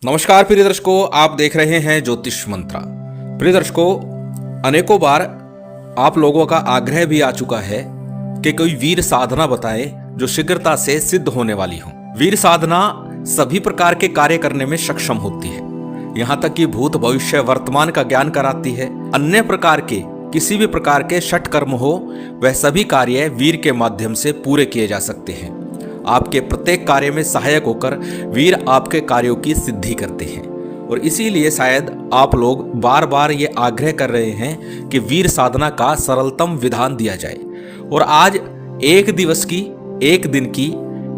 नमस्कार प्रिय दर्शकों, आप देख रहे हैं ज्योतिष मंत्रा। प्रिय दर्शकों, अनेकों बार आप लोगों का आग्रह भी आ चुका है कि कोई वीर साधना बताएं जो शीघ्रता से सिद्ध होने वाली हो। वीर साधना सभी प्रकार के कार्य करने में सक्षम होती है, यहाँ तक कि भूत भविष्य वर्तमान का ज्ञान कराती है। अन्य प्रकार के किसी भी प्रकार के षट कर्म हो, वह सभी कार्य वीर के माध्यम से पूरे किए जा सकते हैं। आपके प्रत्येक कार्य में सहायक होकर वीर आपके कार्यों की सिद्धि करते हैं और इसीलिए शायद आप लोग बार बार ये आग्रह कर रहे हैं कि वीर साधना का सरलतम विधान दिया जाए। और आज एक दिन की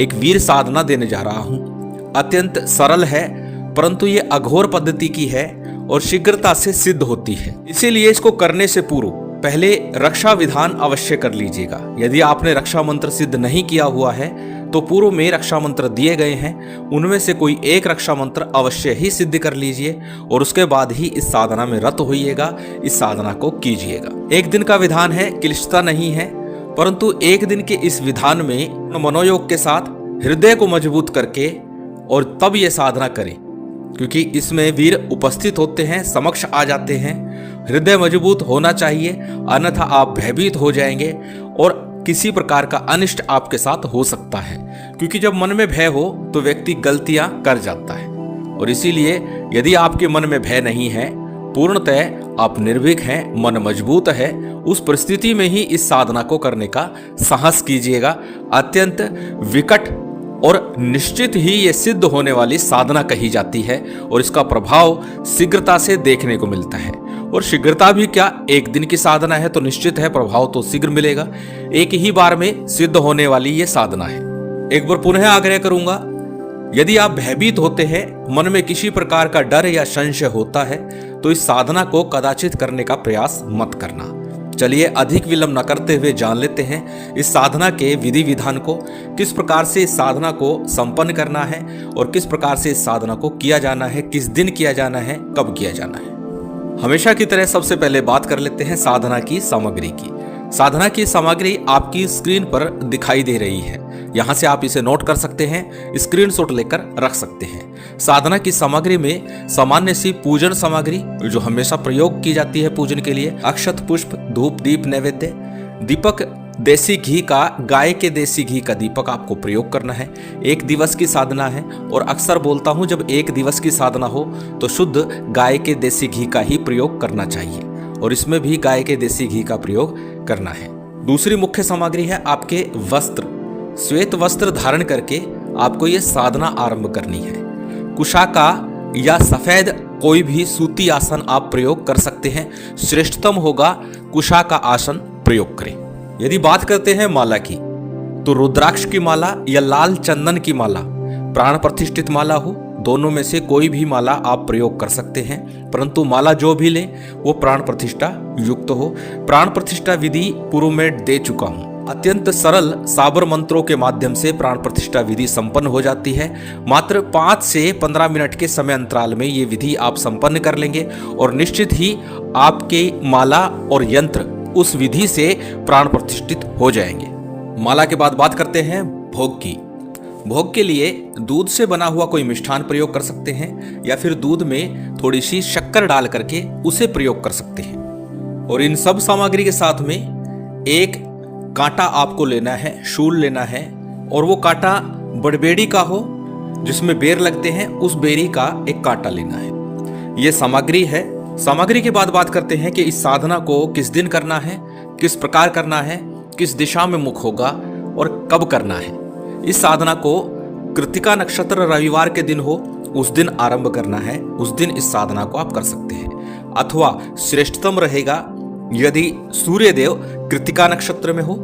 एक वीर साधना देने जा रहा हूँ। अत्यंत सरल है, परंतु ये अघोर पद्धति की है और शीघ्रता से सिद्ध होती है। इसीलिए इसको करने से पूर्व पहले रक्षा विधान अवश्य कर लीजिएगा। यदि आपने रक्षा मंत्र सिद्ध नहीं किया हुआ है तो पूर्व में रक्षा मंत्र दिए गए हैं, उनमें से कोई एक रक्षा मंत्र अवश्य ही सिद्ध कर लीजिए और उसके बाद ही इस साधना में रत होइएगा, इस साधना को कीजिएगा। एक दिन का विधान है, क्लिष्टता नहीं है, परंतु एक दिन के इस विधान में मनोयोग के साथ हृदय को मजबूत करके और तब ये साधना करें, क्योंकि इसमें वीर उपस्थित होते हैं, समक्ष आ जाते हैं। हृदय मजबूत होना चाहिए, अन्यथा आप भयभीत हो जाएंगे और किसी प्रकार का अनिष्ट आपके साथ हो सकता है, क्योंकि जब मन में भय हो तो व्यक्ति गलतियां कर जाता है। और इसीलिए यदि आपके मन में भय नहीं है, पूर्णतः आप निर्भीक हैं, मन मजबूत है, उस परिस्थिति में ही इस साधना को करने का साहस कीजिएगा। अत्यंत विकट और निश्चित ही ये सिद्ध होने वाली साधना कही जाती है और इसका प्रभाव शीघ्रता से देखने को मिलता है। और शीघ्रता भी क्या, एक दिन की साधना है तो निश्चित है प्रभाव तो शीघ्र मिलेगा। एक ही बार में सिद्ध होने वाली ये साधना है। एक बार पुनः आग्रह करूंगा, यदि आप भयभीत होते हैं, मन में किसी प्रकार का डर या संशय होता है, तो इस साधना को कदाचित करने का प्रयास मत करना। चलिए अधिक विलंब न करते हुए जान लेते हैं इस साधना के विधि विधान को, किस प्रकार से इस साधना को संपन्न करना है और किस प्रकार से इस साधना को किया जाना है, किस दिन किया जाना है, कब किया जाना है। हमेशा की तरह सबसे पहले बात कर लेते हैं साधना की सामग्री की। साधना की सामग्री आपकी स्क्रीन पर दिखाई दे रही है, यहां से आप इसे नोट कर सकते हैं, स्क्रीनशॉट लेकर रख सकते हैं। साधना की सामग्री में सामान्य सी पूजन सामग्री जो हमेशा प्रयोग की जाती है पूजन के लिए, अक्षत, पुष्प, धूप, दीप, नैवेद्य, दीपक, देसी घी का, गाय के देसी घी का दीपक आपको प्रयोग करना है। एक दिवस की साधना है और अक्सर बोलता हूं जब एक दिवस की साधना हो तो शुद्ध गाय के देसी घी का ही प्रयोग करना चाहिए और इसमें भी गाय के देसी घी का प्रयोग करना है। दूसरी मुख्य सामग्री है आपके वस्त्र। श्वेत वस्त्र धारण करके आपको ये साधना आरंभ करनी है। कुशा का या सफेद कोई भी सूती आसन आप प्रयोग कर सकते हैं, श्रेष्ठतम होगा कुशा का आसन प्रयोग करें। यदि बात करते हैं माला की, तो रुद्राक्ष की माला या लाल चंदन की माला, प्राण प्रतिष्ठित माला हो, दोनों में से कोई भी माला आप प्रयोग कर सकते हैं, परंतु माला जो भी लें वो प्राण प्रतिष्ठा युक्त हो। प्राण प्रतिष्ठा विधि पूर्व में दे चुका हूं। अत्यंत सरल साबर मंत्रों के माध्यम से प्राण प्रतिष्ठा विधि संपन्न हो जाती है। मात्र 5 से 15 मिनट के समय अंतराल में ये विधि आप संपन्न कर लेंगे और निश्चित ही आपके माला और यंत्र उस विधि से प्राण प्रतिष्ठित हो जाएंगे। माला के बाद बात करते हैं भोग की। भोग के लिए दूध से बना हुआ कोई मिष्ठान प्रयोग कर सकते हैं या फिर दूध में थोड़ी सी शक्कर डाल करके उसे प्रयोग कर सकते हैं। और इन सब सामग्री के साथ में एक कांटा आपको लेना है, शूल लेना है, और वो कांटा बड़बेड़ी का हो जिसमें बेर लगते हैं, उस बेरी का एक कांटा लेना है। ये सामग्री है। सामग्री के बाद बात करते हैं कि इस साधना को किस दिन करना है, किस प्रकार करना है, किस दिशा में मुख होगा और कब करना है। इस साधना को कृतिका नक्षत्र रविवार के दिन हो उस दिन आरंभ करना है, उस दिन इस साधना को आप कर सकते हैं। अथवा श्रेष्ठतम रहेगा यदि सूर्यदेव कृतिका नक्षत्र में हो,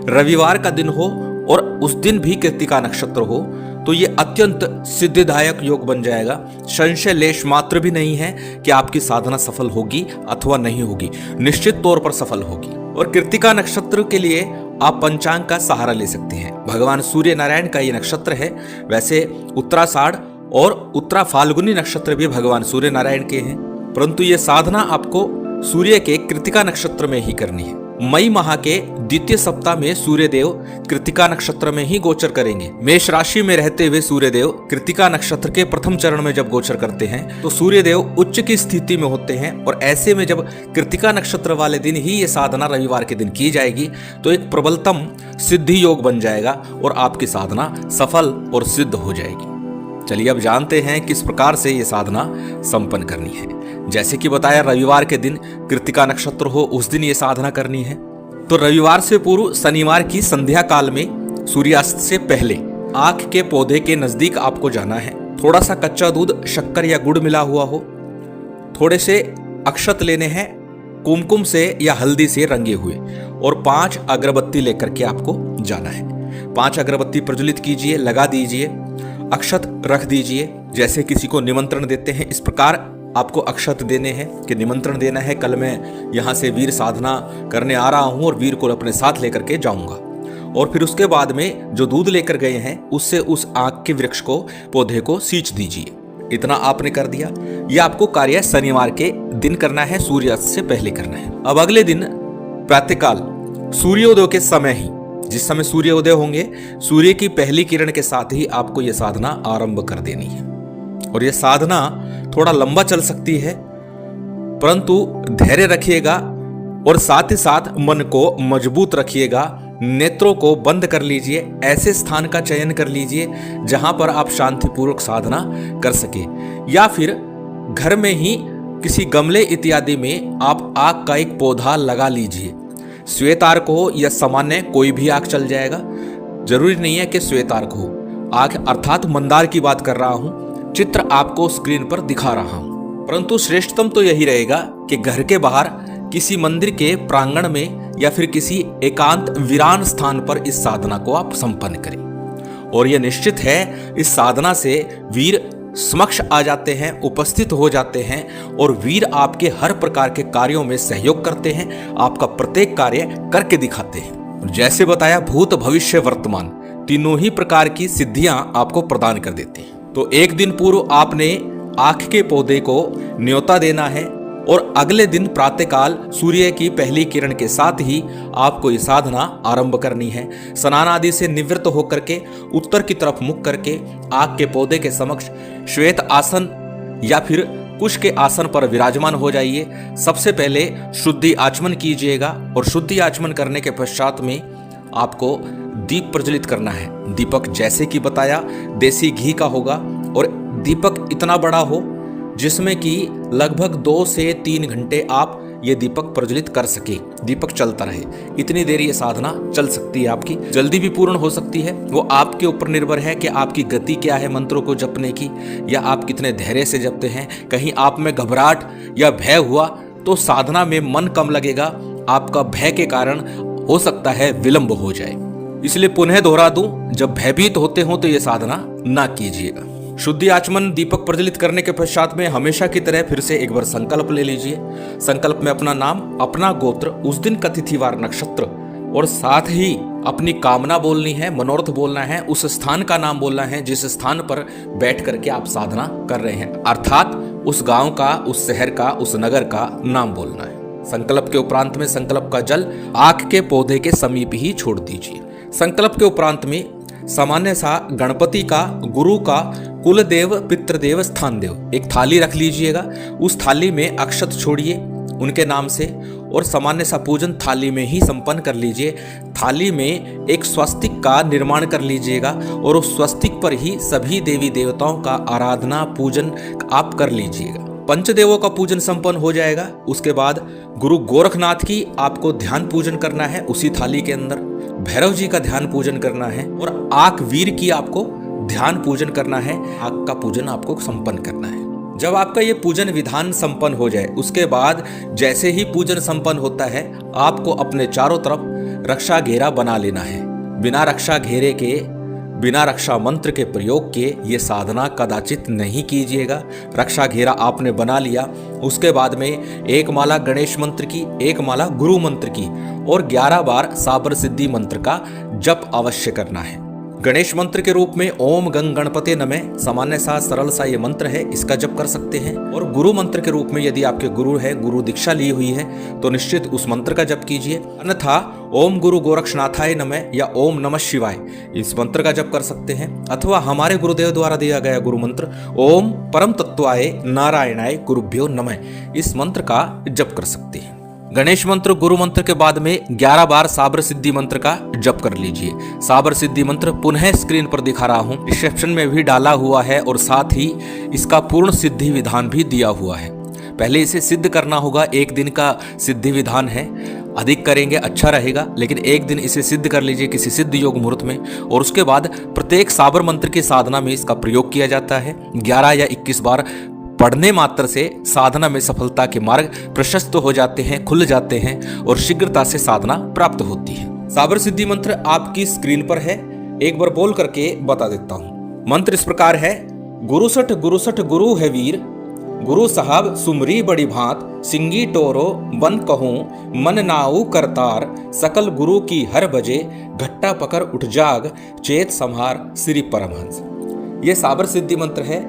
रविवार का दिन हो और उस दिन भी कृतिका नक्षत्र हो, तो ये अत्यंत सिद्धिदायक योग बन जाएगा। संशय लेश मात्र भी नहीं है कि आपकी साधना सफल होगी अथवा नहीं होगी, निश्चित तौर पर सफल होगी। और कृतिका नक्षत्र के लिए आप पंचांग का सहारा ले सकते हैं। भगवान सूर्य नारायण का ये नक्षत्र है। वैसे उत्तराषाढ़ और उत्तरा फाल्गुनी नक्षत्र भी भगवान सूर्य नारायण के हैं, परंतु ये साधना आपको सूर्य के कृतिका नक्षत्र में ही करनी है। मई माह के द्वितीय सप्ताह में सूर्यदेव कृत्तिका नक्षत्र में ही गोचर करेंगे। मेष राशि में रहते हुए सूर्यदेव कृत्तिका नक्षत्र के प्रथम चरण में जब गोचर करते हैं तो सूर्यदेव उच्च की स्थिति में होते हैं, और ऐसे में जब कृत्तिका नक्षत्र वाले दिन ही ये साधना रविवार के दिन की जाएगी तो एक प्रबलतम सिद्धि योग बन जाएगा और आपकी साधना सफल और सिद्ध हो जाएगी। चलिए अब जानते हैं किस प्रकार से ये साधना संपन्न करनी है। जैसे कि बताया, रविवार के दिन कृत्तिका नक्षत्र हो उस दिन ये साधना करनी है। तो रविवार से पूर्व शनिवार की संध्या काल में सूर्यास्त से पहले आख के पौधे के नजदीक आपको जाना है। थोड़ा सा कच्चा दूध, शक्कर या गुड़ मिला हुआ हो, थोड़े से अक्षत लेने हैं कुमकुम से या हल्दी से रंगे हुए, और 5 अगरबत्ती लेकर के आपको जाना है। 5 अगरबत्ती प्रज्वलित कीजिए, लगा दीजिए, अक्षत रख दीजिए। जैसे किसी को निमंत्रण देते हैं इस प्रकार आपको अक्षत देने हैं कि निमंत्रण देना है, कल मैं यहाँ से वीर साधना करने आ रहा हूँ और वीर को अपने साथ लेकर के जाऊंगा। और फिर उसके बाद में जो दूध लेकर गए हैं उससे उस आक के वृक्ष को, पौधे को सींच दीजिए। इतना आपने कर दिया। यह आपको कार्य शनिवार के दिन करना है, सूर्यास्त से पहले करना है। अब अगले दिन प्रातःकाल सूर्योदय के समय ही, जिस समय सूर्योदय होंगे, सूर्य की पहली किरण के साथ ही आपको यह साधना आरंभ कर देनी है। और यह साधना थोड़ा लंबा चल सकती है, परंतु धैर्य रखिएगा और साथ ही साथ मन को मजबूत रखिएगा। नेत्रों को बंद कर लीजिए, ऐसे स्थान का चयन कर लीजिए जहां पर आप शांतिपूर्वक साधना कर सके, या फिर घर में ही किसी गमले इत्यादि में आप आग का एक पौधा लगा लीजिए। श्वेत आर्क हो या सामान्य कोई भी आग चल जाएगा, जरूरी नहीं है कि श्वेत आर्क हो। आग अर्थात मंदार की बात कर रहा हूं, चित्र आपको स्क्रीन पर दिखा रहा हूं। परंतु श्रेष्ठतम तो यही रहेगा कि घर के बाहर किसी मंदिर के प्रांगण में या फिर किसी एकांत वीरान स्थान पर इस साधना को आप संपन्न करें। और यह निश्चित है, इस साधना से वीर समक्ष आ जाते हैं, उपस्थित हो जाते हैं, और वीर आपके हर प्रकार के कार्यों में सहयोग करते हैं, आपका प्रत्येक कार्य करके दिखाते हैं। जैसे बताया, भूत भविष्य वर्तमान तीनों ही प्रकार की सिद्धियां आपको प्रदान कर देते हैं। तो एक दिन पूर्व आपने आँख के पौधे को न्योता देना है, और अगले दिन प्रातःकाल सूर्य की पहली किरण के साथ ही आपको ये साधना आरंभ करनी है। स्नान आदि से निवृत्त होकर के उत्तर की तरफ मुख करके आग के पौधे के समक्ष श्वेत आसन या फिर कुश के आसन पर विराजमान हो जाइए। सबसे पहले शुद्धि आचमन कीजिएगा, और शुद्धि आचमन करने के पश्चात में आपको दीप प्रज्वलित करना है। दीपक जैसे कि बताया देसी घी का होगा, और दीपक इतना बड़ा हो जिसमें कि लगभग 2 से 3 घंटे आप ये दीपक प्रज्वलित कर सके, दीपक चलता रहे। इतनी देर ये साधना चल सकती है आपकी, जल्दी भी पूर्ण हो सकती है। वो आपके ऊपर निर्भर है कि आपकी गति क्या है मंत्रों को जपने की, या आप कितने धैर्य से जपते हैं। कहीं आप में घबराहट या भय हुआ तो साधना में मन कम लगेगा, आपका भय के कारण हो सकता है विलंब हो जाए। इसलिए पुनः दोहरा दूं, जब भयभीत होते हो तो ये साधना ना कीजिएगा। शुद्धि आचमन दीपक प्रज्वलित करने के पश्चात में हमेशा की तरह फिर से एक बार संकल्प ले लीजिए। संकल्प में अपना नाम, अपना गोत्र, उस दिन का तिथिवार, नक्षत्र, और साथ ही अपनी कामना बोलनी है, मनोरथ बोलना है, उस स्थान का नाम बोलना है जिस स्थान पर बैठ करके आप साधना कर रहे हैं, अर्थात उस गांव का, उस शहर का, उस नगर का नाम बोलना है। संकल्प के उपरांत में संकल्प का जल आँख के पौधे के समीप ही छोड़ दीजिए। संकल्प के उपरांत में सामान्य सा गणपति का, गुरु का, कुल देव, पितृदेव, स्थान देव एक थाली रख लीजिएगा। उस थाली में अक्षत छोड़िए उनके नाम से, और सामान्य सा पूजन थाली में ही संपन्न कर लीजिए। थाली में एक स्वस्तिक का निर्माण कर लीजिएगा, और उस स्वस्तिक पर ही सभी देवी देवताओं का आराधना पूजन आप कर लीजिएगा। पंचदेवों का पूजन संपन्न हो जाएगा। उसके बाद गुरु गोरखनाथ की आपको ध्यान पूजन करना है उसी थाली के अंदर, भैरव जी का ध्यान पूजन करना है, और आक वीर की आपको ध्यान पूजन करना है। आक का पूजन आपको संपन्न करना है। जब आपका ये पूजन विधान संपन्न हो जाए, उसके बाद जैसे ही पूजन संपन्न होता है, आपको अपने चारों तरफ रक्षा घेरा बना लेना है। बिना रक्षा घेरे के, बिना रक्षा मंत्र के प्रयोग के ये साधना कदाचित नहीं कीजिएगा। रक्षा घेरा आपने बना लिया, उसके बाद में एक माला गणेश मंत्र की, एक माला गुरु मंत्र की, और 11 बार साबर सिद्धि मंत्र का जप अवश्य करना है। गणेश मंत्र के रूप में ओम गंग गणपते नमः सामान्य सा सरल सा ये मंत्र है, इसका जप कर सकते हैं। और गुरु मंत्र के रूप में यदि आपके गुरु है, गुरु दीक्षा ली हुई है, तो निश्चित उस मंत्र का जप कीजिए। अन्यथा ओम गुरु गोरक्षनाथाय नमः या ओम नमः शिवाय इस मंत्र का जप कर सकते हैं। अथवा हमारे गुरुदेव द्वारा दिया गया गुरु मंत्र ओम परम तत्वाय नारायणाय गुरुभ्यो नमः इस मंत्र का जप कर सकते हैं। गणेश मंत्र गुरु मंत्र के बाद में 11 बार साबर सिद्धि मंत्र का जप कर लीजिए। साबर सिद्धि मंत्र पुनः स्क्रीन पर दिखा रहा हूं, डिस्क्रिप्शन में भी डाला हुआ है और साथ ही इसका पूर्ण सिद्धि विधान भी दिया हुआ है। पहले इसे सिद्ध करना होगा, 1 दिन का सिद्धि विधान है, अधिक करेंगे अच्छा रहेगा, लेकिन 1 दिन इसे सिद्ध कर लीजिए किसी सिद्ध योग मुहूर्त में। और उसके बाद प्रत्येक साबर मंत्र की साधना में इसका प्रयोग किया जाता है। 11 या 21 बार पढ़ने मात्र से साधना में सफलता के मार्ग प्रशस्त हो जाते हैं, खुल जाते हैं और शीघ्रता से साधना प्राप्त होती है। साबर सिद्धि मंत्र आपकी स्क्रीन पर है, एक बार बोल करके बता देता हूं। मंत्र इस प्रकार है, गुरुसठ गुरु है वीर, गुरु साहब सुमरी बड़ी भांत, सिंगी टोरो बन कहूं, मन नाऊ करतार, सकल गुरु की हर बजे, घट्टा पकड़ उठ जाग, चेत संहार श्री परमहंस। ये साबर सिद्धि मंत्र है।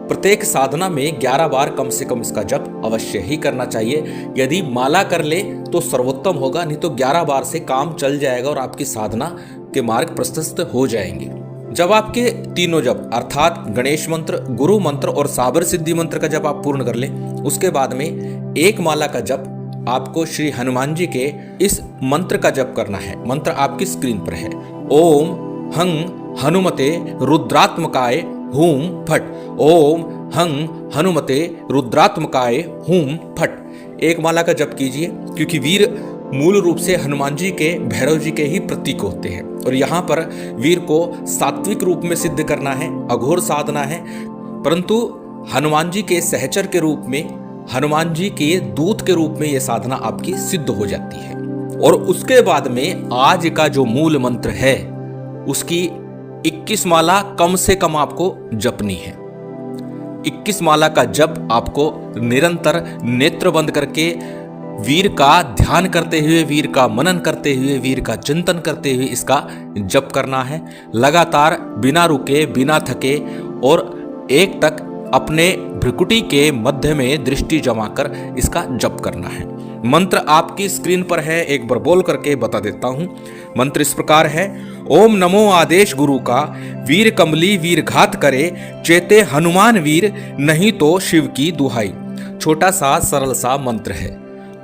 प्रत्येक साधना में 11 बार कम से कम इसका जप अवश्य ही करना चाहिए। यदि माला कर ले तो सर्वोत्तम होगा, नहीं तो 11 बार से काम चल जाएगा और आपकी साधना के मार्ग प्रशस्त हो जाएंगे। जब आपके तीनों जप अर्थात गणेश मंत्र, गुरु मंत्र और साबर सिद्धि मंत्र का जप आप पूर्ण कर ले, उसके बाद में एक माला का जप आपको श्री हनुमान जी के इस मंत्र का जप करना है। मंत्र आपकी स्क्रीन पर है, ओम हंग हनुमते रुद्रात्मकाय हूम फट, ओम हंग हनुमते रुद्रात्मकाय हूम फट। एक माला का जप कीजिए, क्योंकि वीर मूल रूप से हनुमान जी के, भैरव जी के ही प्रतीक होते हैं और यहाँ पर वीर को सात्विक रूप में सिद्ध करना है, अघोर साधना है, परंतु हनुमान जी के सहचर के रूप में, हनुमान जी के दूत के रूप में यह साधना आपकी सिद्ध हो जाती है। और उसके बाद में आज का जो मूल मंत्र है उसकी 21 माला कम से कम आपको जपनी है। 21 माला का जप आपको निरंतर नेत्र बंद करके वीर का ध्यान करते हुए, वीर का मनन करते हुए, वीर का चिंतन करते हुए इसका जप करना है। लगातार बिना रुके, बिना थके और एक तक अपने भ्रुकुटी के मध्य में दृष्टि जमाकर इसका जप करना है। मंत्र आपकी स्क्रीन पर है, एक बार बोल करके बता देता हूं। मंत्र इस प्रकार है, ओम नमो आदेश गुरु का, वीर कमली वीर घात करे, चेते हनुमान वीर, नहीं तो शिव की दुहाई। छोटा सा सरल सा मंत्र है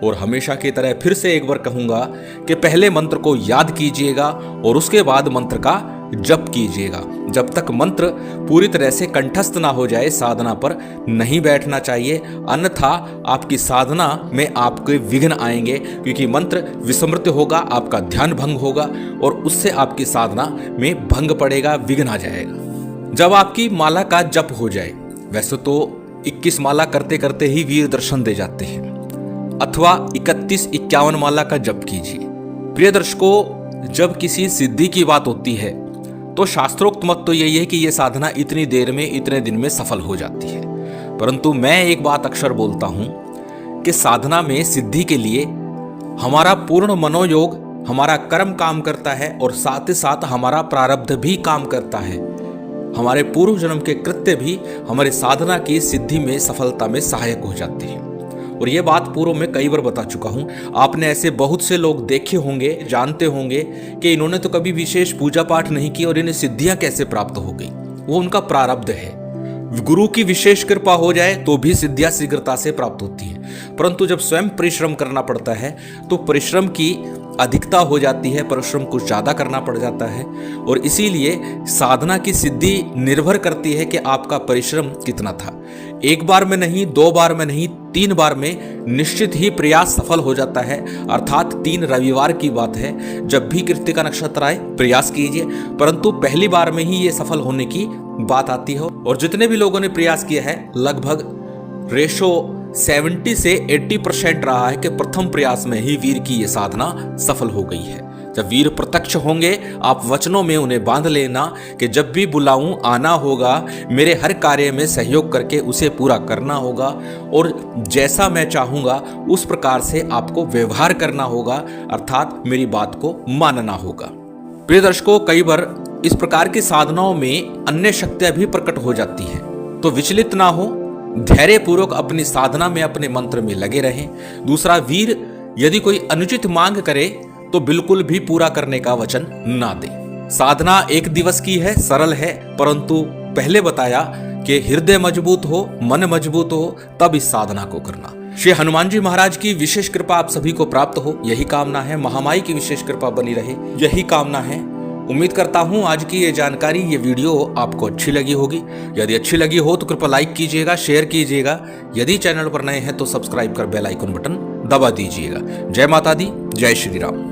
और हमेशा की तरह फिर से एक बार कहूंगा कि पहले मंत्र को याद कीजिएगा और उसके बाद मंत्र का जप कीजिएगा। जब तक मंत्र पूरी तरह से कंठस्थ ना हो जाए साधना पर नहीं बैठना चाहिए, अन्यथा आपकी साधना में आपके विघ्न आएंगे, क्योंकि मंत्र विस्मृत होगा, आपका ध्यान भंग होगा और उससे आपकी साधना में भंग पड़ेगा, विघ्न आ जाएगा। जब आपकी माला का जप हो जाए, वैसे तो 21 माला करते करते ही वीर दर्शन दे जाते हैं, अथवा 31-51 माला का जप कीजिए। प्रिय दर्शकों, जब किसी सिद्धि की बात होती है तो शास्त्रोक्त मत तो यही है कि यह साधना इतनी देर में, इतने दिन में सफल हो जाती है। परंतु मैं एक बात अक्सर बोलता हूं कि साधना में सिद्धि के लिए हमारा पूर्ण मनोयोग, हमारा कर्म काम करता है और साथ ही साथ हमारा प्रारब्ध भी काम करता है। हमारे पूर्व जन्म के कृत्य भी हमारी साधना की सिद्धि में, सफलता में सहायक हो जाते हैं। और ये बात पूर्व में कई बार बता चुका हूं। आपने ऐसे बहुत से लोग देखे होंगे, जानते होंगे कि इन्होंने तो कभी विशेष पूजा पाठ नहीं की और इन्हें सिद्धियां कैसे प्राप्त हो गई। वो उनका प्रारब्ध है। गुरु की विशेष कृपा हो जाए तो भी सिद्धियां शीघ्रता से प्राप्त होती है, परंतु जब स्वयं परिश्रम करना पड़ता है तो परिश्रम की अधिकता हो जाती है, परिश्रम कुछ ज्यादा करना पड़ जाता है। और इसीलिए साधना की सिद्धि निर्भर करती है कि आपका परिश्रम कितना था। 1 बार में नहीं, 2 बार में नहीं, 3 बार में निश्चित ही प्रयास सफल हो जाता है। अर्थात 3 रविवार की बात है, जब भी कृत्तिका नक्षत्र आए प्रयास कीजिए, परंतु पहली बार में ही ये सफल होने की बात आती है। और जितने भी लोगों ने प्रयास किया है, लगभग रेशो 70 से 80% रहा है कि प्रथम प्रयास में ही वीर की ये साधना सफल हो गई है। जब वीर प्रत्यक्ष होंगे, आप वचनों में उन्हें बांध लेना कि जब भी बुलाऊं आना होगा, मेरे हर कार्य में सहयोग करके उसे पूरा करना होगा और जैसा मैं चाहूंगा उस प्रकार से आपको व्यवहार करना होगा, अर्थात मेरी बात को मानना होगा। प्रिय दर्शकों, कई बार इस प्रकार की साधनाओं में अन्य शक्तियां भी प्रकट हो जाती हैं। तो विचलित ना हो, धैर्य पूर्वक अपनी साधना में अपने मंत्र में लगे रहें। दूसरा, वीर यदि कोई अनुचित मांग करे तो बिल्कुल भी पूरा करने का वचन ना दे। साधना एक दिवस की है, सरल है, परंतु पहले बताया कि हृदय मजबूत हो, मन मजबूत हो, तब इस साधना को करना। श्री हनुमान जी महाराज की विशेष कृपा आप सभी को प्राप्त हो, यही कामना है। महामाई की विशेष कृपा बनी रहे, यही कामना है। उम्मीद करता हूं आज की ये जानकारी, ये वीडियो आपको अच्छी लगी होगी। यदि अच्छी लगी हो तो कृपया लाइक कीजिएगा, शेयर कीजिएगा। यदि चैनल पर नए हैं तो सब्सक्राइब कर बेल आइकन बटन दबा दीजिएगा। जय माता दी, जय श्री राम।